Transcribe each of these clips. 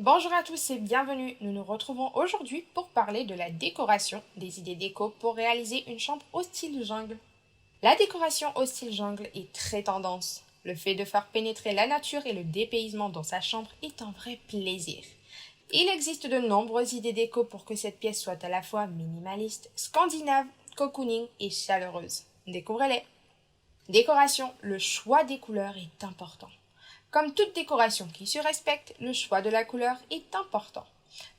Bonjour à tous et bienvenue. Nous nous retrouvons aujourd'hui pour parler de la décoration, des idées déco pour réaliser une chambre au style jungle. La décoration au style jungle est très tendance. Le fait de faire pénétrer la nature et le dépaysement dans sa chambre est un vrai plaisir. Il existe de nombreuses idées déco pour que cette pièce soit à la fois minimaliste, scandinave, cocooning et chaleureuse. Découvrez-les. Décoration, le choix des couleurs est important. Comme toute décoration qui se respecte, le choix de la couleur est important.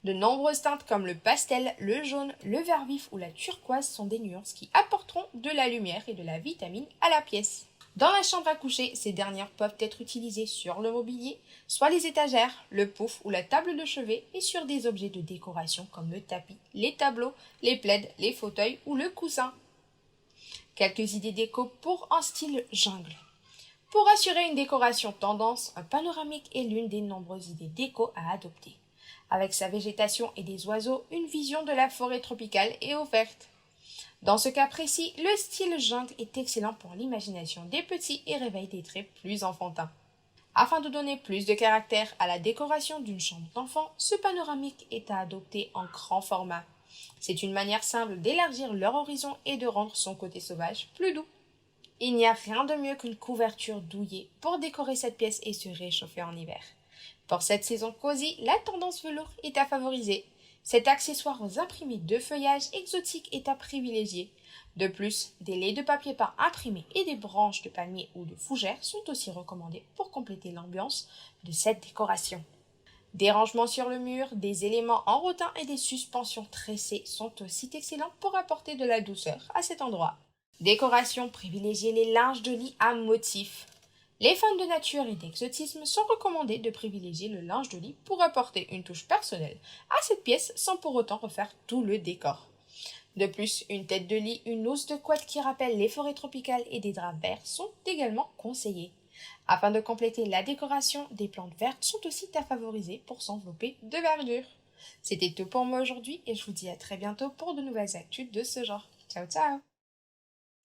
De nombreuses teintes comme le pastel, le jaune, le vert vif ou la turquoise sont des nuances qui apporteront de la lumière et de la vitamine à la pièce. Dans la chambre à coucher, ces dernières peuvent être utilisées sur le mobilier, soit les étagères, le pouf ou la table de chevet, et sur des objets de décoration comme le tapis, les tableaux, les plaids, les fauteuils ou le coussin. Quelques idées déco pour un style jungle. Pour assurer une décoration tendance, un panoramique est l'une des nombreuses idées déco à adopter. Avec sa végétation et des oiseaux, une vision de la forêt tropicale est offerte. Dans ce cas précis, le style jungle est excellent pour l'imagination des petits et réveille des traits plus enfantins. Afin de donner plus de caractère à la décoration d'une chambre d'enfant, ce panoramique est à adopter en grand format. C'est une manière simple d'élargir leur horizon et de rendre son côté sauvage plus doux. Il n'y a rien de mieux qu'une couverture douillée pour décorer cette pièce et se réchauffer en hiver. Pour cette saison cosy, la tendance velours est à favoriser. Cet accessoire aux imprimés de feuillage exotique est à privilégier. De plus, des laits de papier peint imprimés et des branches de palmier ou de fougère sont aussi recommandés pour compléter l'ambiance de cette décoration. Des rangements sur le mur, des éléments en rotin et des suspensions tressées sont aussi excellents pour apporter de la douceur à cet endroit. Décoration, privilégiez les linges de lit à motifs. Les fans de nature et d'exotisme sont recommandés de privilégier le linge de lit pour apporter une touche personnelle à cette pièce sans pour autant refaire tout le décor. De plus, une tête de lit, une housse de couette qui rappelle les forêts tropicales et des draps verts sont également conseillés. Afin de compléter la décoration, des plantes vertes sont aussi à favoriser pour s'envelopper de verdure. C'était tout pour moi aujourd'hui et je vous dis à très bientôt pour de nouvelles actus de ce genre. Ciao ciao!